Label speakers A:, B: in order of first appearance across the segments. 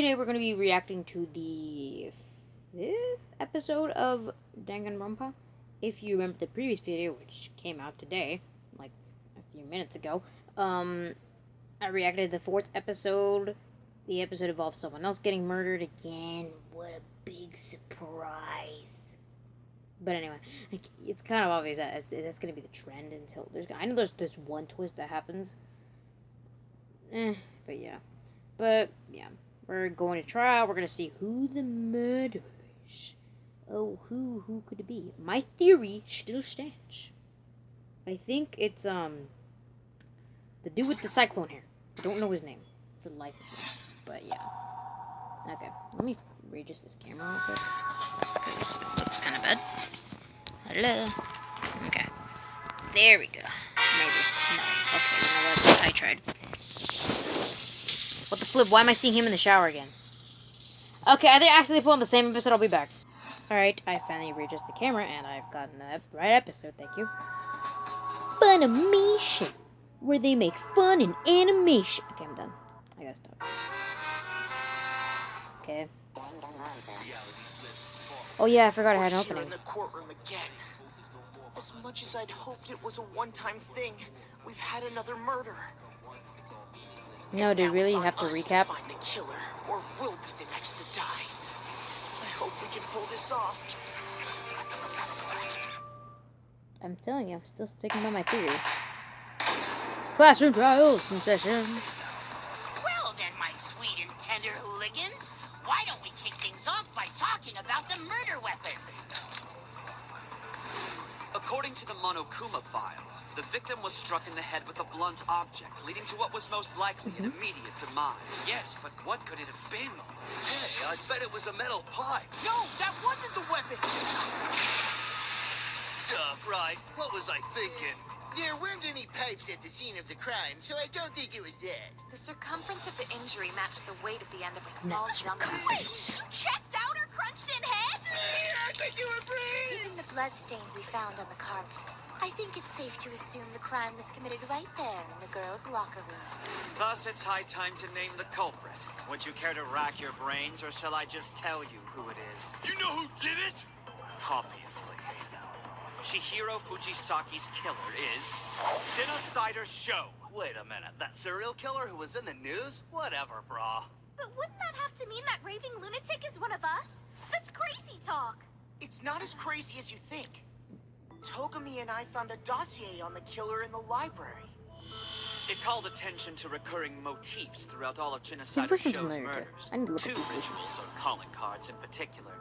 A: today we're going to be reacting to the 5th episode of Danganronpa. If you remember the previous video, which came out today, like a few minutes ago, I reacted to the 4th episode. The episode involved someone else getting murdered again. What a big surprise. But anyway, it's kind of obvious that that's going to be the trend until I know there's one twist that happens. But yeah. We're going to trial. We're going to see who the murderer is. Oh, who could it be? My theory still stands. I think it's, the dude with the cyclone hair. I don't know his name for the life of me. But yeah. Okay, let me readjust this camera real quick, because it looks kind of bad. Hello. Okay. There we go. Maybe. No. Okay, you know what? I tried. What the flip? Why am I seeing him in the shower again? Okay, I think I accidentally put on the same episode. I'll be back. Alright, I finally readjusted the camera, and I've gotten the right episode. Thank you. Funimation, where they make fun and animation. Okay, I'm done. I gotta stop. Okay. Oh yeah, I forgot I had an opening.
B: In the courtroom again. As much as I'd hoped it was a one-time thing, we've had another murder.
A: No, dude, really? You have to recap?
B: Find the killer, or we'll be the next to die. I hope we can pull this off.
A: I'm telling you, I'm still sticking by my theory. Classroom trials in session.
C: Well then, my sweet and tender hooligans, why don't we kick things off by talking about the murder weapon?
D: According to the Monokuma files, the victim was struck in the head with a blunt object, leading to what was most likely an immediate demise.
E: Yes, but what could it have been? Hey, I bet it was a metal pipe.
B: No, that wasn't the weapon!
E: Duh, right. What was I thinking?
B: There weren't any pipes at the scene of the crime, so I don't think it was that.
F: The circumference of the injury matched the weight at the end of a small
A: Not
F: dumbbell.
A: circumference.
F: You checked out her crunched-in head?
B: I think you were brave!
F: Given the bloodstains we found on the carpet, I think it's safe to assume the crime was committed right there in the girls' locker room.
D: Thus, it's high time to name the culprit. Would you care to rack your brains, or shall I just tell you who it is?
E: You know who did it?
D: Obviously. Chihiro Fujisaki's killer is Genocider Show.
E: Wait a minute, that serial killer who was in the news? Whatever, brah.
F: But wouldn't that have to mean that raving lunatic is one of us? That's crazy talk.
B: It's not as crazy as you think. Togami and I found a dossier on the killer in the library.
D: It called attention to recurring motifs throughout all of
A: This
D: Genocider
A: wasn't
D: Show's
A: familiar.
D: murders.
A: I need to look
D: Two
A: at these faces.
D: rituals or calling cards in particular.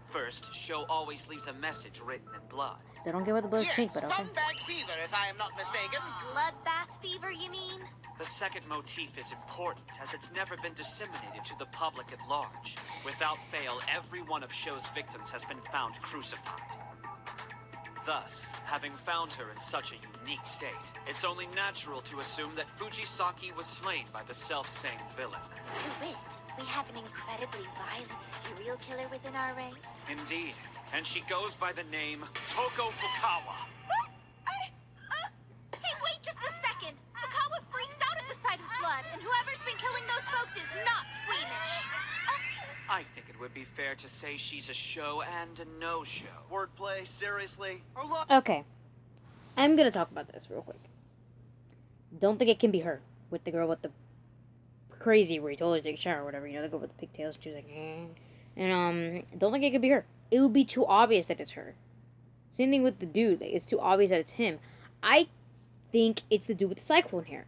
D: First, Show always leaves a message written in blood.
A: Still don't get what the blood's pink, but okay.
B: Funback fever, if I am not mistaken.
F: Bloodbath fever, you mean?
D: The second motif is important, as it's never been disseminated to the public at large. Without fail, every one of Show's victims has been found crucified. Thus, having found her in such a unique state, it's only natural to assume that Fujisaki was slain by the self-same villain.
F: To wit, we have an incredibly violent serial killer within our ranks.
D: Indeed, and she goes by the name Toko Fukawa.
F: Hey, wait just a second! Fukawa freaks out at the sight of blood, and whoever's been killing those folks is not squeamish.
D: I think it would be fair to say she's a show and a no-show.
E: Wordplay, seriously? Or look?
A: Okay. I'm gonna talk about this real quick. Don't think it can be her. With the girl with the crazy where he told her to take a shower or whatever. You know, the girl with the pigtails, and she was like, eh. And, don't think it could be her. It would be too obvious that it's her. Same thing with the dude. Like, it's too obvious that it's him. I think it's the dude with the cyclone hair.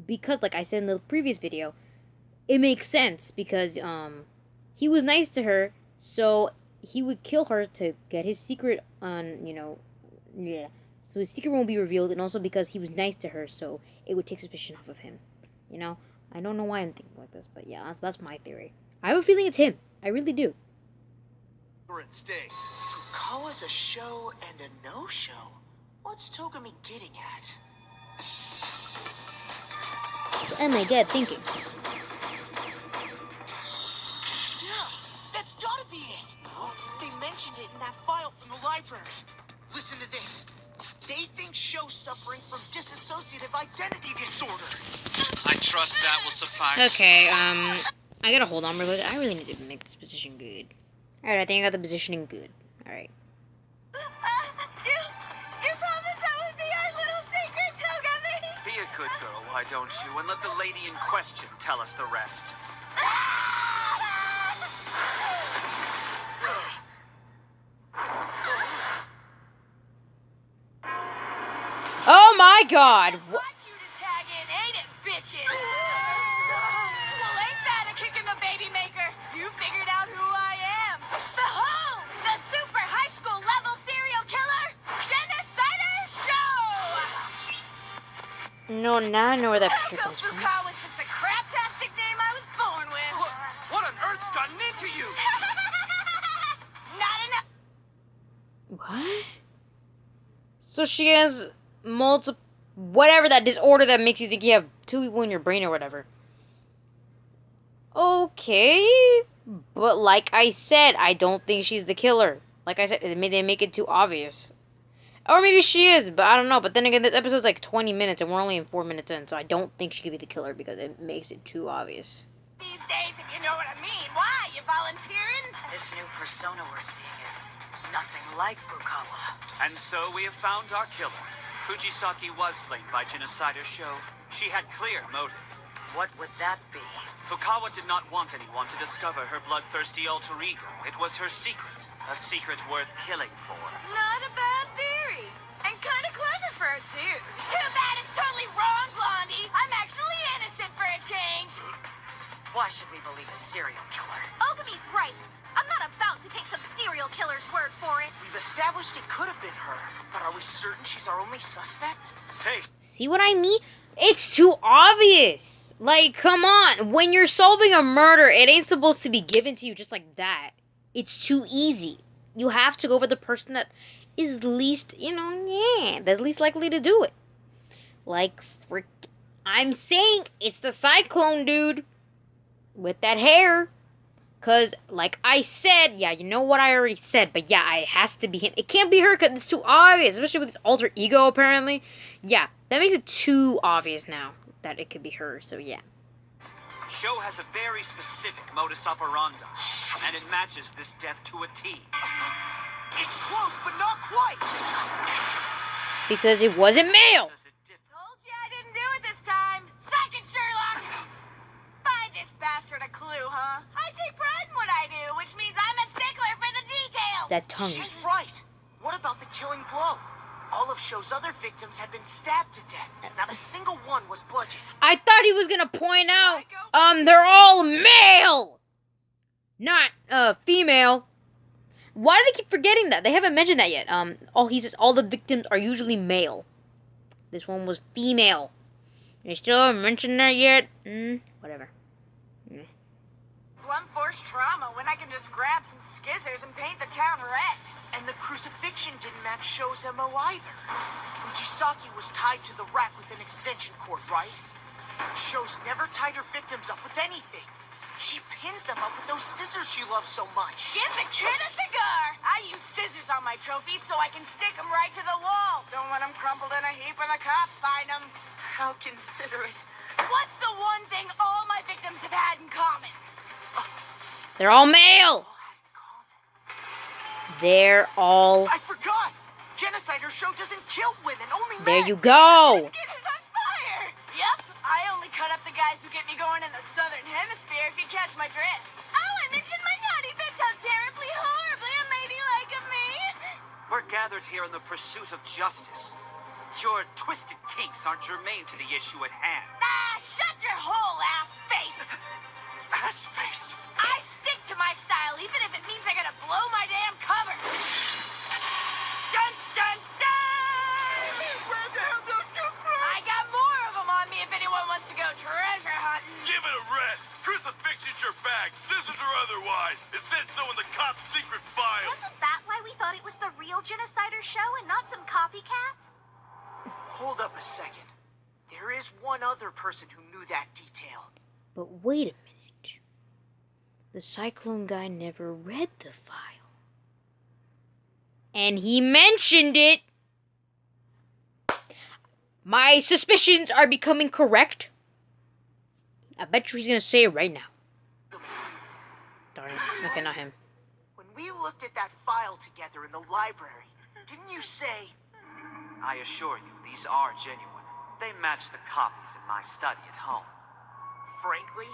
A: Because, like I said in the previous video, it makes sense because, he was nice to her, so he would kill her to get his secret on, you know, yeah. So his secret won't be revealed, and also because he was nice to her, so it would take suspicion off of him. You know? I don't know why I'm thinking like this, but yeah, that's my theory. I have a feeling it's him. I really do.
B: Fukawa's a show and a no-show? What's Togami getting at?
A: Oh my god, thinking.
B: That's gotta be it! They mentioned it in that file from the library. Listen to this. They think Show's suffering from dissociative identity disorder.
D: I trust that will suffice.
A: Okay, I gotta hold on real quick. I really need to make this position good. Alright, I think I got the positioning good. Alright.
F: You promised that would be our little secret, Togami!
D: Be a good girl, why don't you? And let the lady in question tell us the rest.
A: Oh my god!
F: Want you to tag in, ain't it, bitches? Well, ain't that a kick in the baby maker? You figured out who I am. Behold, the super high school level serial killer, Genocider Show!
A: No, now I know where that picture
F: Uncle
A: comes from.
F: Fuka was just a craptastic name I was born with.
E: What on earth's gotten into you?
F: Not enough.
A: What? So she has multiple, whatever that disorder that makes you think you have two people in your brain or whatever. Okay, but like I said, I don't think she's the killer. Like I said, they make it too obvious. Or maybe she is, but I don't know. But then again, this episode's like 20 minutes and we're only in 4 minutes in, so I don't think she could be the killer because it makes it too obvious.
F: These days, if you know what I mean. Why? You volunteering?
C: This new persona we're seeing is nothing like Fukawa.
D: And so we have found our killer. Fujisaki was slain by Genocider Show. She had clear motive.
C: What would that be?
D: Fukawa did not want anyone to discover her bloodthirsty alter ego. It was her secret. A secret worth killing for.
F: Not a bad theory. And kind of clever for a dude. Too bad it's totally wrong, Blondie. I'm actually innocent for a change.
C: Why should we believe a serial killer?
F: Ogami's right. I'm not about to take some serial killer's word for it.
B: We've established it could have been her, but are we certain she's our only suspect?
D: Hey,
A: See what I mean? It's too obvious. Like, come on. When you're solving a murder, it ain't supposed to be given to you just like that. It's too easy. You have to go for the person that is least, that's least likely to do it. Like, I'm saying it's the Cyclone dude with that hair. Because, like I said, yeah, you know what I already said, but yeah, it has to be him. It can't be her because it's too obvious, especially with his alter ego, apparently. Yeah, that makes it too obvious now that it could be her, so yeah.
D: Show has a very specific modus operandi, and it matches this death to a T.
B: It's close, but not quite.
A: Because it wasn't male.
D: Does it differ?
F: Told you I didn't do it this time. Psych it, Sherlock. Buy this bastard a clue, huh? I take pride in what I do, which means I'm a stickler for the details.
A: That tongue.
B: She's right. What about the killing blow? All of Show's other victims had been stabbed to death. Not a single one was bludgeoned.
A: I thought he was gonna point out, they're all male, not, female. Why do they keep forgetting that? They haven't mentioned that yet. He says all the victims are usually male. This one was female. They still haven't mentioned that yet? Whatever.
F: Blunt force trauma when I can just grab some skizzers and paint the town red.
B: And the crucifixion didn't match Show's MO either. Fujisaki was tied to the rack with an extension cord, right? Show's never tied her victims up with anything. She pins them up with those scissors she loves so much.
F: Give the kid a cigar. I use scissors on my trophies so I can stick them right to the wall. Don't want them crumpled in a heap when the cops find them.
B: How considerate.
F: What's the one thing all my victims have had in common?
A: They're all male. They're all.
B: I forgot. Genocider Show doesn't kill women, only men.
A: There you go.
F: This kid is on fire. Yep, I only cut up the guys who get me going in the southern hemisphere, if you catch my drift. Oh, I mentioned my naughty bits. How terribly, horribly unladylike of me.
D: We're gathered here in the pursuit of justice. Your twisted kinks aren't germane to the issue at hand.
F: Ah, shut your whole ass face.
D: Ass face.
F: I stick to my style, even if it means I gotta blow my damn cover. Dun, dun, dun!
E: Where the hell those come from?
F: I got more of them on me if anyone wants to go treasure hunting.
E: Give it a rest. Crucifixion's your bag, scissors or otherwise. It said so in the cop's secret file.
F: Wasn't that why we thought it was the real Genocider Show and not some copycat?
B: Hold up a second. There is one other person who knew that detail.
A: But wait a minute. The Cyclone guy never read the file. And he mentioned it. My suspicions are becoming correct. I bet you he's gonna say it right now. sorry. Okay, not him.
B: When we looked at that file together in the library, didn't you say...
D: I assure you, these are genuine. They match the copies in my study at home.
B: Frankly,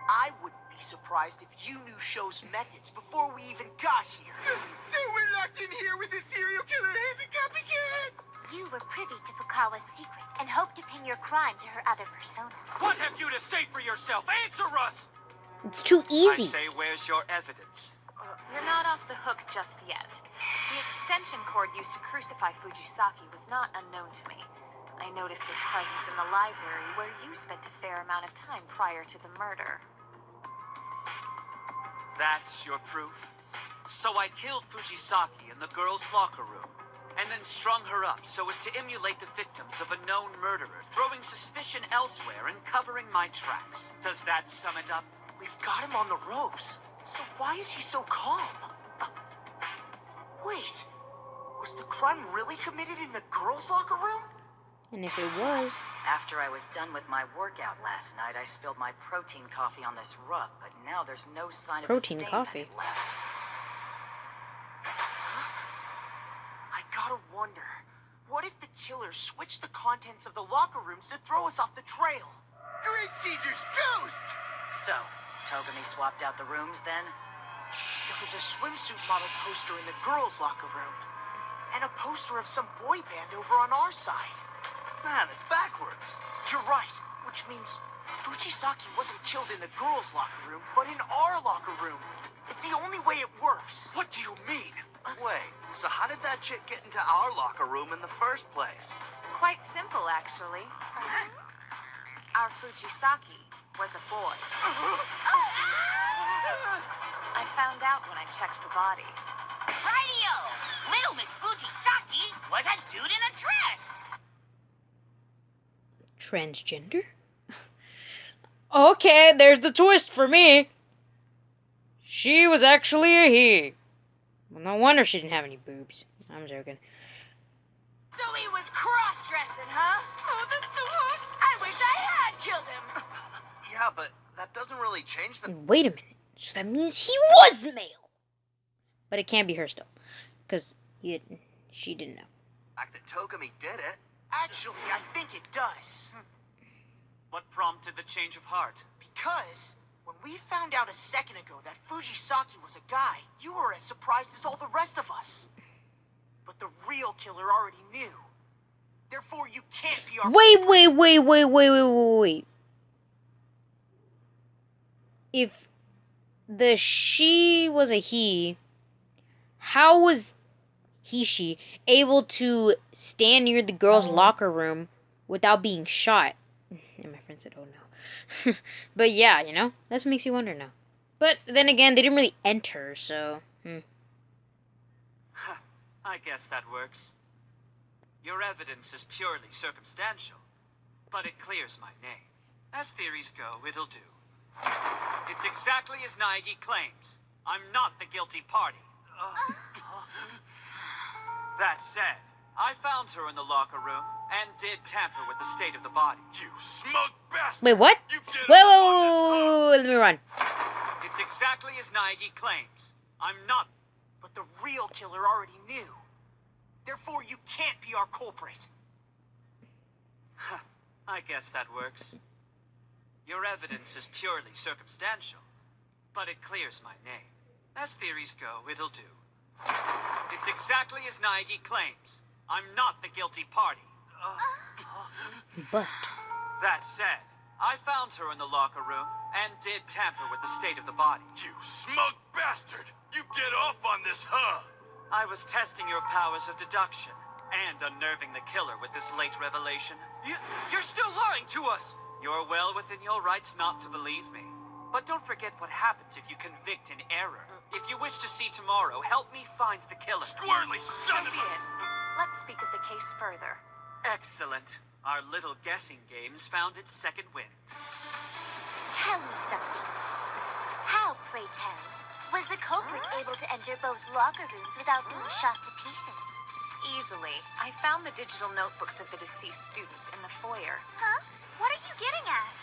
B: I wouldn't be surprised if you knew Show's methods before we even got here. So we're locked in here with a serial killer and a copycat!
G: You were privy to Fukawa's secret and hope to pin your crime to her other persona.
D: What have you to say for yourself? Answer us!
A: It's too easy.
D: I say, where's your evidence?
H: You're not off the hook just yet. The extension cord used to crucify Fujisaki was not unknown to me. I noticed its presence in the library where you spent a fair amount of time prior to the murder.
D: That's your proof? So I killed Fujisaki in the girls' locker room, and then strung her up so as to emulate the victims of a known murderer, throwing suspicion elsewhere and covering my tracks. Does that sum it up?
B: We've got him on the ropes. So why is he so calm? Wait, was the crime really committed in the girls' locker room?
A: And if it was...
I: After I was done with my workout last night, I spilled my protein coffee on this rug, but now there's no sign of
A: Protein
I: the stain
A: coffee?
I: that it left.
B: I gotta wonder, what if the killer switched the contents of the locker rooms to throw us off the trail? Great Caesar's ghost!
I: So, Togami swapped out the rooms then?
B: There was a swimsuit model poster in the girls' locker room, and a poster of some boy band over on our side. Man, it's backwards. You're right, which means Fujisaki wasn't killed in the girls' locker room, but in our locker room. It's the only way it works.
D: What do you mean?
J: Wait, so how did that chick get into our locker room in the first place?
H: Quite simple, actually. Our Fujisaki was a boy. I found out when I checked the body.
C: Radio! Little Miss Fujisaki was a dude in a dress!
A: Transgender? Okay, there's the twist for me. She was actually a he. Well, no wonder she didn't have any boobs. I'm joking.
F: So he was cross-dressing, huh? Oh, that's so hot. I wish I had killed him.
J: Yeah, but that doesn't really change the...
A: Wait a minute. So that means he was male. But it can't be her still. Because she didn't know.
J: fact that Togami did it.
B: Actually, I think it does.
D: What prompted the change of heart?
B: Because when we found out a second ago that Fujisaki was a guy, you were as surprised as all the rest of us. But the real killer already knew. Therefore, you can't be our...
A: Wait. If the she was a he, how was she able to stand near the girls' locker room without being shot? And my friend said, oh no. But yeah, you know, that makes you wonder now. But then again, they didn't really enter, so...
D: I guess that works. Your evidence is purely circumstantial, but it clears my name. As theories go, it'll do. It's exactly as Naegi claims. I'm not the guilty party. That said, I found her in the locker room and did tamper with the state of the body.
E: You smug bastard!
A: Wait, what?
E: You get
A: Wait,
E: up on this hook.
A: let me run.
D: It's exactly as Naegi claims. I'm not...
B: But the real killer already knew. Therefore, you can't be our culprit.
D: I guess that works. Your evidence is purely circumstantial, but it clears my name. As theories go, it'll do. It's exactly as Naegi claims. I'm not the guilty party.
A: But...
D: That said, I found her in the locker room and did tamper with the state of the body.
E: You smug bastard! You get off on this, huh?
D: I was testing your powers of deduction and unnerving the killer with this late revelation. You're still lying to us! You're well within your rights not to believe me. But don't forget what happens if you convict in error. If you wish to see tomorrow, help me find the killer.
E: Squirrely
H: So
E: son of
H: be
E: a...
H: it. Let's speak of the case further.
D: Excellent. Our little guessing games found its second wind.
G: Tell me something. How, pray tell, was the culprit able to enter both locker rooms without being shot to pieces?
H: Easily. I found the digital notebooks of the deceased students in the foyer.
G: Huh? What are you getting at?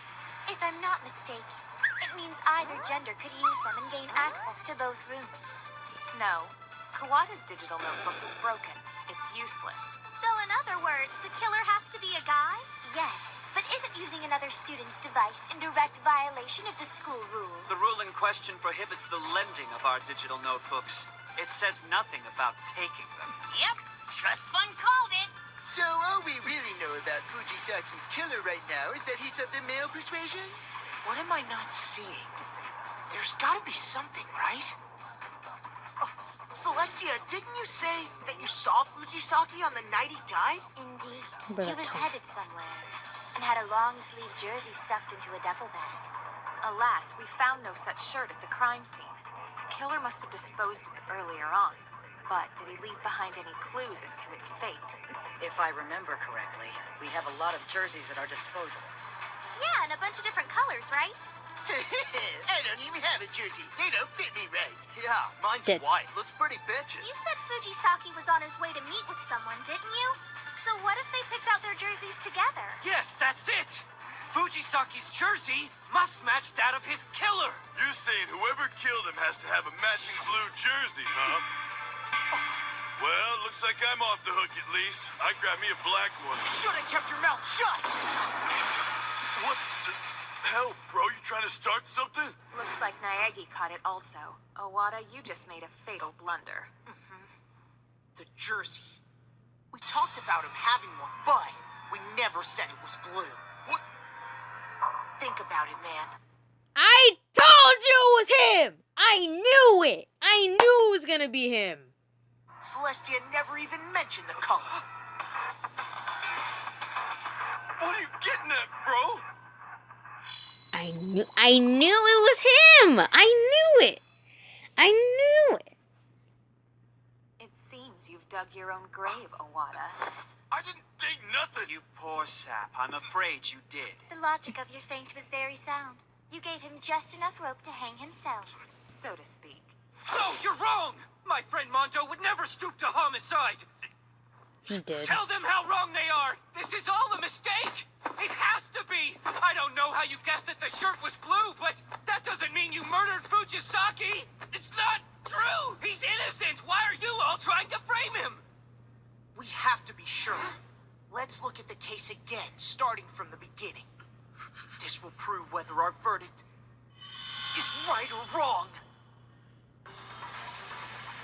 G: If I'm not mistaken, it means either gender could use them and gain access to both rooms.
H: No. Kawada's digital notebook was broken. It's useless.
G: So in other words, the killer has to be a guy? Yes, but isn't using another student's device in direct violation of the school rules?
D: The rule in question prohibits the lending of our digital notebooks. It says nothing about taking them.
C: Yep, trust fund called it.
B: So all we really know about Fujisaki's killer right now is that he's of the male persuasion? What am I not seeing? There's gotta be something, right? Oh, Celestia, didn't you say that you saw Fujisaki on the night he died?
G: Indeed. He was headed somewhere and had a long-sleeve jersey stuffed into a duffel bag.
H: Alas, we found no such shirt at the crime scene. The killer must have disposed of it earlier on. But did he leave behind any clues as to its fate?
I: If I remember correctly, we have a lot of jerseys at our disposal.
G: Yeah, and a bunch of different colors, right?
B: I don't even have a jersey. They don't fit me right.
J: Yeah, mine's
A: Dead.
J: white. Looks pretty bitchin'.
G: You said Fujisaki was on his way to meet with someone, didn't you? So what if they picked out their jerseys together?
K: Yes, that's it! Fujisaki's jersey must match that of his killer!
E: You're saying whoever killed him has to have a matching blue jersey, huh? Well, looks like I'm off the hook at least. I grabbed me a black one.
B: Should have kept your mouth shut!
E: What the hell, bro? You trying to start something?
H: Looks like Naegi caught it also. Owada, you just made a fatal blunder.
B: The jersey. We talked about him having one, but we never said it was blue.
E: What?
B: Think about it, man.
A: I told you it was him! I knew it! I knew it was gonna be him!
B: Celestia never even mentioned the color.
E: What are you getting at, bro?
A: I knew it was him! I knew it! I knew it!
H: It seems you've dug your own grave, Owada.
E: I didn't dig nothing.
D: You poor sap. I'm afraid you did.
G: The logic of your feint was very sound. You gave him just enough rope to hang himself.
H: So to speak.
K: No, you're wrong! My friend Mondo would never stoop to homicide!
A: He did.
K: Tell them how wrong they are! This is all a mistake! It has to be! I don't know how you guessed that the shirt was blue, but that doesn't mean you murdered Fujisaki! It's not true! He's innocent! Why are you all trying to frame him?
B: We have to be sure. Let's look at the case again, starting from the beginning. This will prove whether our verdict is right or wrong.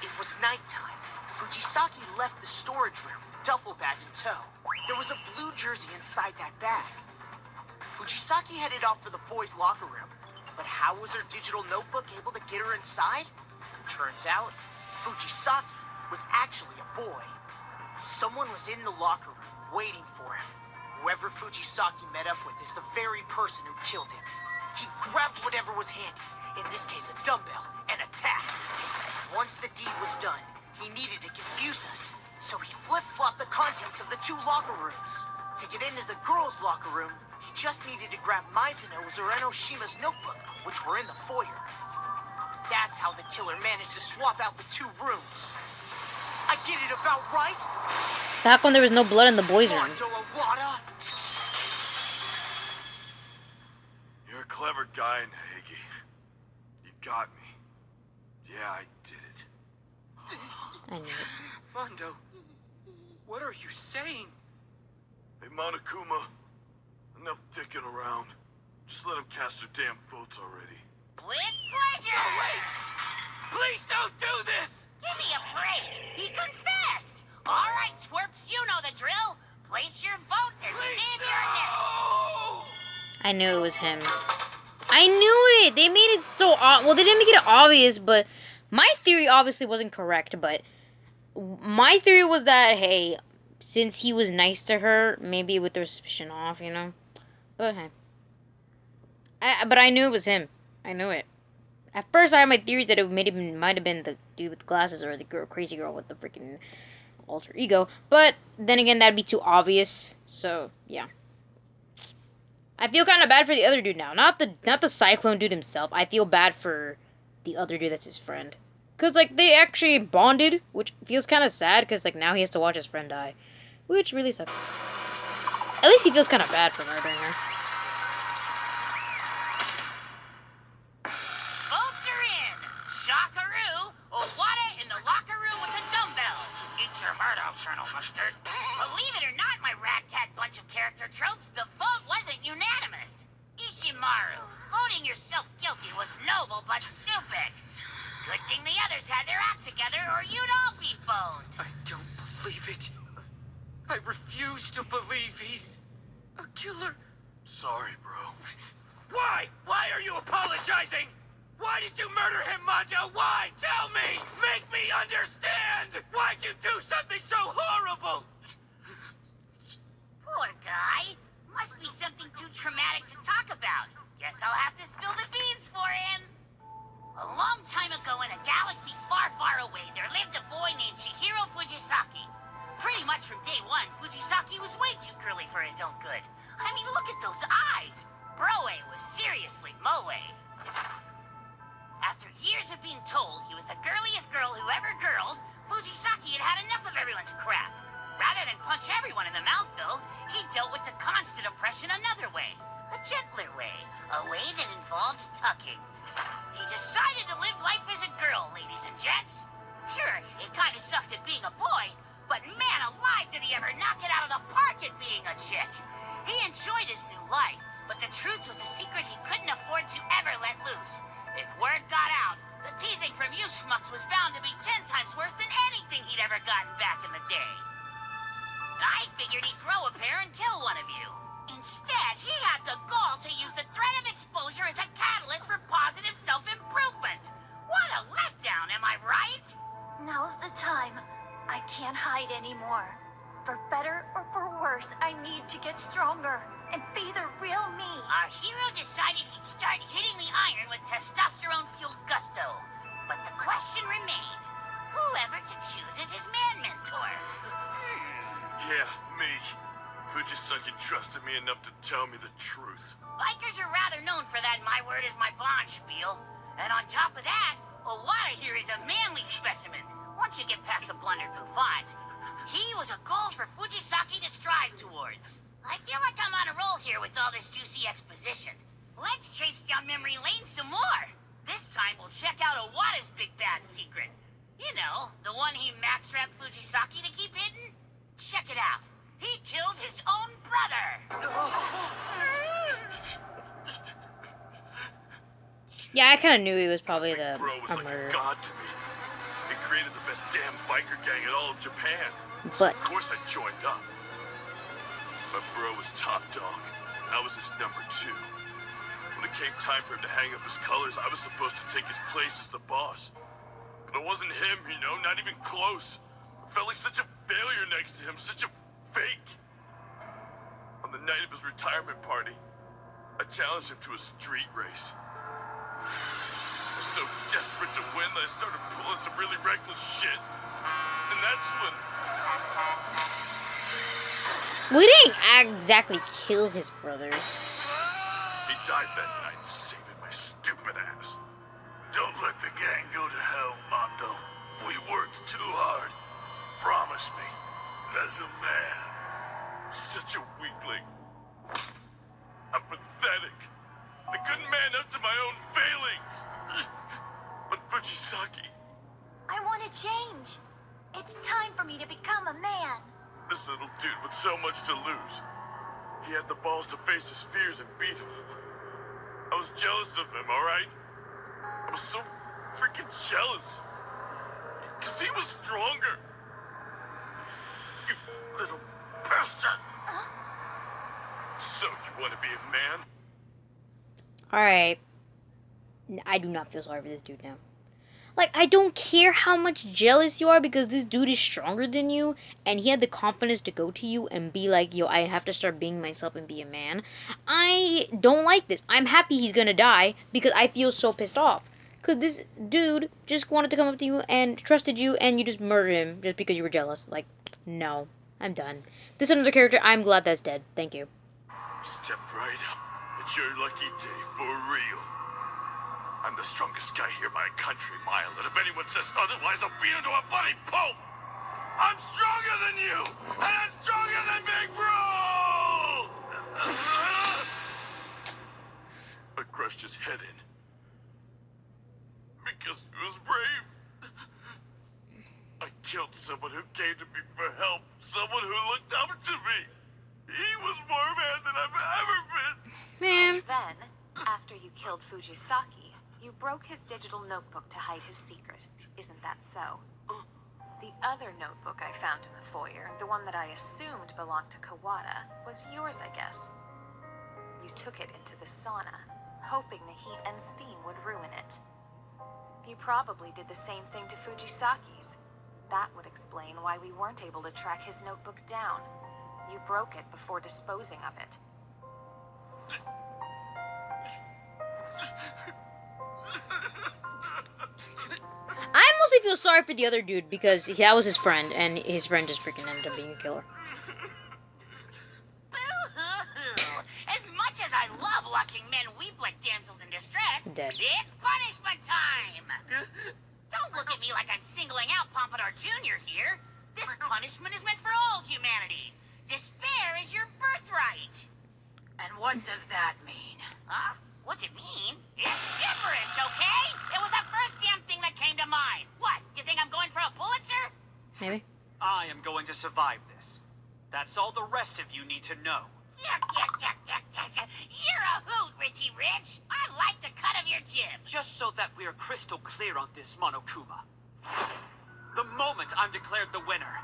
B: It was nighttime. Fujisaki left the storage room, duffel bag in tow. There was a blue jersey inside that bag. Fujisaki headed off for the boys' locker room, but how was her digital notebook able to get her inside? Turns out, Fujisaki was actually a boy. Someone was in the locker room, waiting for him. Whoever Fujisaki met up with is the very person who killed him. He grabbed whatever was handy, in this case a dumbbell, and attacked. Once the deed was done, he needed to confuse us, so he flip-flopped the contents of the two locker rooms. To get into the girls' locker room, he just needed to grab Mizuno's or Enoshima's notebook, which were in the foyer. That's how the killer managed to swap out the two rooms. I get it about right?
A: Back when there was no blood in the boys' room.
B: Mondo Owada?
E: You're a clever guy, Naegi. You got me. Yeah, I did it.
A: I knew it.
K: Mondo, what are you saying?
E: Hey, Monokuma. Enough dicking around. Just let him cast their damn votes already.
C: With pleasure!
K: Oh, wait! Please don't do this!
C: Give me a break! He confessed! Alright, twerps, you know the drill! Place your vote and save your nips!
A: I knew it was him. I knew it! They made it so well, they didn't make it obvious, but my theory obviously wasn't correct, but my theory was that, hey, since he was nice to her, maybe with their suspicion off, you know? But hey. But I knew it was him. I knew it. At first, I had my theories that it might have been the dude with the glasses or the crazy girl with the freaking alter ego. But then again, that'd be too obvious. So yeah, I feel kind of bad for the other dude now. Not the Cyclone dude himself. I feel bad for the other dude that's his friend. Cause like they actually bonded, which feels kind of sad. Cause like now he has to watch his friend die, which really sucks. At least he feels kind of bad for murdering her.
C: mustard. Believe it or not, my ragtag bunch of character tropes, the vote wasn't unanimous. Ishimaru, voting yourself guilty was noble but stupid. Good thing the others had their act together or you'd all be boned.
K: I don't believe it. I refuse to believe he's a killer.
E: Sorry, bro.
K: Why? Why are you apologizing? Why did you murder him, Mondo? Why? Tell me! Make me understand! Why'd you do something so horrible?
C: Poor guy. Must be something too traumatic to talk about. Guess I'll have to spill the beans for him. A long time ago in a galaxy far, far away, there lived a boy named Chihiro Fujisaki. Pretty much from day one, Fujisaki was way too curly for his own good. I mean, look at those eyes. Broe was seriously moe. After years of being told he was the girliest girl who ever girled, Fujisaki had had enough of everyone's crap. Rather than punch everyone in the mouth, though, he dealt with the constant oppression another way. A gentler way. A way that involved tucking. He decided to live life as a girl, ladies and gents. Sure, it kind of sucked at being a boy, but man alive did he ever knock it out of the park at being a chick. He enjoyed his new life, but the truth was a secret he couldn't afford to ever let loose. If word got out, the teasing from you schmucks was bound to be 10 times worse than anything he'd ever gotten back in the day. I figured he'd grow a pair and kill one of you. Instead, he had the gall to use the threat of exposure as a catalyst for positive self-improvement. What a letdown, am I right?
G: Now's the time. I can't hide anymore. For better or for worse, I need to get stronger and be the real me.
C: Our hero decided he'd start hitting the iron with testosterone-fueled gusto. But the question remained, whoever to choose as his man mentor?
E: Yeah, me. Fujisaki trusted me enough to tell me the truth.
C: Bikers are rather known for that my word is my bond spiel. And on top of that, Owada here is a manly specimen. Once you get past the blundered bouffant, he was a goal for Fujisaki to strive towards. I feel like I'm on a roll here with all this juicy exposition. Let's traipse down memory lane some more. This time we'll check out Owada's big bad secret. You know, the one he max-wrapped Fujisaki to keep hidden? Check it out. He killed his own brother.
A: Yeah, I kind of knew he was probably the
E: Bro was like
A: murderer.
E: a god to me. He created the best damn biker gang in all of Japan. So
A: But
E: of course I joined up. But bro was top dog. I was his number 2. When it came time for him to hang up his colors, I was supposed to take his place as the boss. But it wasn't him, you know, not even close. I felt like such a failure next to him, such a fake. On the night of his retirement party, I challenged him to a street race. I was so desperate to win that I started pulling some really reckless shit. And that's when...
A: we didn't exactly kill his brother.
E: he died that night, saving my stupid ass. Don't let the gang go to hell, Mondo. We worked too hard. Promise me, as a man. Such a weakling. I'm pathetic. I couldn't man up to my own failings. But Fujisaki,
G: I want to change. It's time for me to become a man.
E: this little dude with so much to lose. He had the balls to face his fears and beat him. I was jealous of him, alright? I was so freaking jealous. Because he was stronger. You little bastard. So, you want to be a man?
A: Alright. I do not feel sorry for this dude now. Like, I don't care how much jealous you are because this dude is stronger than you and he had the confidence to go to you and be like, yo, I have to start being myself and be a man. I don't like this. I'm happy he's gonna die because I feel so pissed off. Because this dude just wanted to come up to you and trusted you and you just murdered him just because you were jealous. Like, no. I'm done. This another character, I'm glad that's dead. Thank you.
E: Step right up. It's your lucky day, for real. I'm the strongest guy here by a country mile, and if anyone says otherwise, I'll beat him to a bloody pulp! I'm stronger than you! And I'm stronger than Big Bro! I crushed his head in. Because he was brave. I killed someone who came to me for help. Someone who looked up to me. He was more man than I've ever been.
A: Man.
H: And then, after you killed Fujisaki, you broke his digital notebook to hide his secret. Isn't that so? The other notebook I found in the foyer, the one that I assumed belonged to Kawada, was yours, I guess. You took it into the sauna, hoping the heat and steam would ruin it. You probably did the same thing to Fujisaki's. That would explain why we weren't able to track his notebook down. You broke it before disposing of it.
A: I mostly feel sorry for the other dude because that was his friend, and his friend just freaking ended up being a killer.
C: Boo-hoo-hoo. As much as I love watching men weep like damsels in distress,
A: Dead.
C: it's punishment time! Don't look at me like I'm singling out Pompadour Jr. here. This punishment is meant for all humanity. Despair is your birthright.
I: And what does that mean?
C: Huh? What's it mean? It's gibberish, okay? It was the first damn thing that came to mind. What? You think I'm going for a Pulitzer?
A: Maybe.
D: I am going to survive this. That's all the rest of you need to know.
C: Yuck, yuck, yuck, yuck, yuck, yuck. You're a hoot, Richie Rich. I like the cut of your jib.
D: Just so that we're crystal clear on this, Monokuma. The moment I'm declared the winner,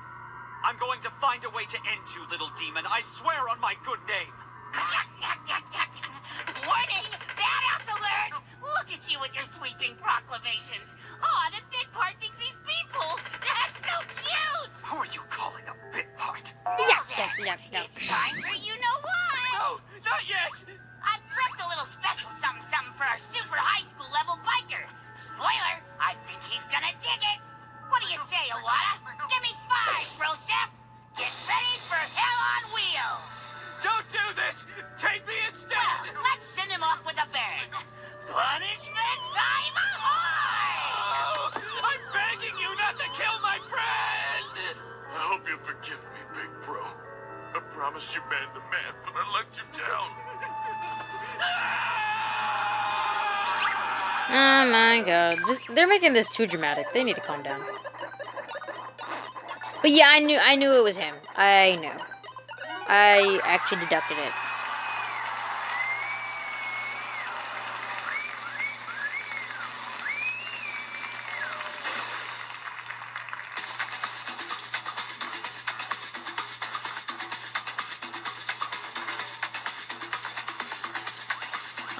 D: I'm going to find a way to end you, little demon. I swear on my good name.
C: Yuck, yuck, yuck, yuck, yuck. Warning! Badass alert! Look at you with your sweeping proclamations. Aw, the bit part thinks he's people. That's so cute!
D: Who are you calling a bit part?
A: Yuck, yuck, yuck, yuck.
C: It's time for you know what?
K: No, not yet.
C: I've prepped a little special something for our super high school level biker. Spoiler, I think he's gonna dig it. What do you say, Iwata? Give me 5, Rosef. Get ready for hell on wheels.
K: Don't do this. Take me instead.
C: Well, let's send him off with a bang. Punishment time ahoy!
K: Oh, I'm begging you not to kill my friend.
E: I hope you forgive me, big bro. I promise you man to man, but I let you down.
A: Oh my god. They're making this too dramatic. They need to calm down. But yeah, I knew it was him. I knew. I actually deducted it.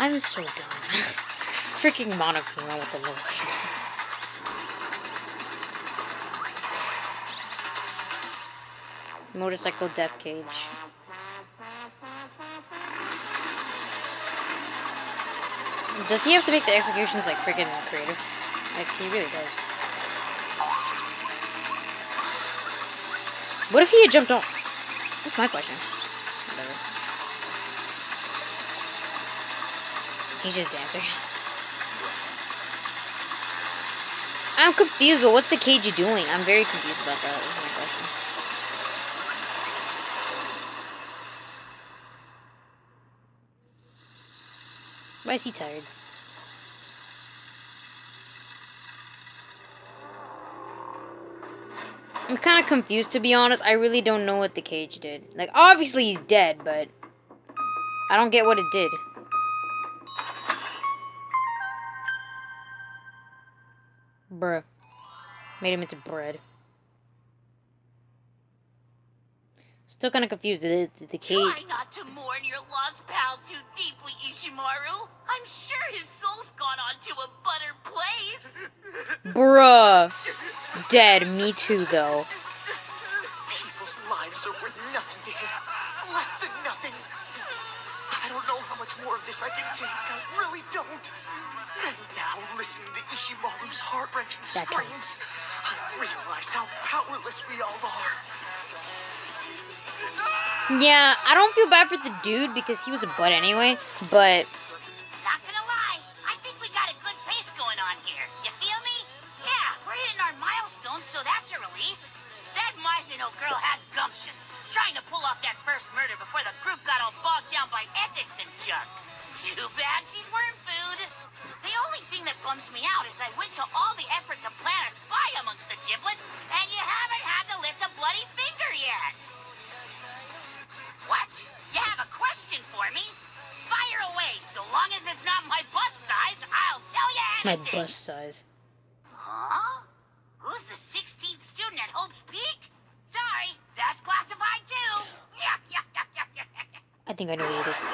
A: I'm so done. Freaking Monokuma with the look. Motorcycle death cage. Does he have to make the executions like freaking creative? Like he really does. What if he had jumped off? That's my question. Whatever. He's just dancing. I'm confused, but what's the cage doing? I'm very confused about that. That's my question. Why is he tired? I'm kind of confused, to be honest. I really don't know what the cage did. Like, obviously he's dead, but I don't get what it did. Bruh. Made him into bread. Still kind of confused. The cage...
C: Try not to mourn your lost pal too deeply, Ishimaru. I'm sure his soul's gone on to a better place.
A: Bruh. Dead. Me too, though.
B: People's lives are worth nothing to him. Less than nothing. I don't know how much more of this I can take. I really don't. And now, listening to Ishimaru's heart-wrenching screams, I realize how powerless we all are.
A: Yeah, I don't feel bad for the dude because he was a butt anyway, but...
C: Not gonna lie, I think we got a good pace going on here. You feel me? Yeah, we're hitting our milestones, so that's a relief. That Mizuno girl had gumption, trying to pull off that first murder before the group got all bogged down by ethics and junk. Too bad she's worm food. The only thing that bums me out is I went to all the effort to plant a spy amongst the giblets, and you have bloody finger yet. What? You have a question for me? Fire away, so long as it's not my bus size, I'll tell you
A: My
C: anything.
A: bus size.
C: Huh? Who's the 16th student at Hope's Peak? Sorry, that's classified too.
A: I think I know who it is.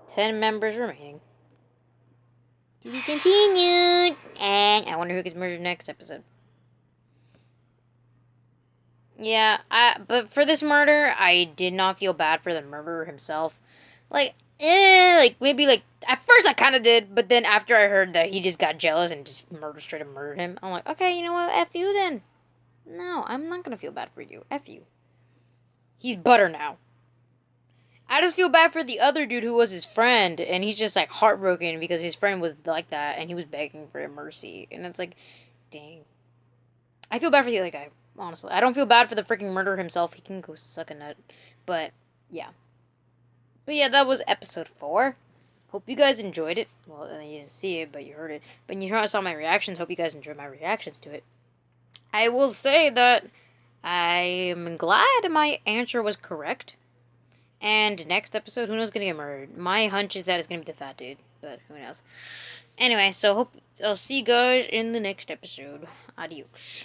A: 10 members remaining. To be continued. And I wonder who gets murdered next episode. Yeah, but for this murder, I did not feel bad for the murderer himself. Like, maybe, at first I kind of did, but then after I heard that he just got jealous and just straight up murdered him, I'm like, okay, you know what, F you then. No, I'm not gonna feel bad for you. F you. He's butter now. I just feel bad for the other dude who was his friend, and he's just, like, heartbroken because his friend was like that, and he was begging for mercy, and it's like, dang. I feel bad for the other guy. Honestly, I don't feel bad for the freaking murderer himself. He can go suck a nut. But, yeah. But, yeah, that was episode 4. Hope you guys enjoyed it. Well, you didn't see it, but you heard it. But you saw my reactions. Hope you guys enjoyed my reactions to it. I will say that I am glad my answer was correct. And next episode, who knows gonna get murdered? My hunch is that it's gonna be the fat dude. But, who knows. Anyway, so I'll see you guys in the next episode. Adios.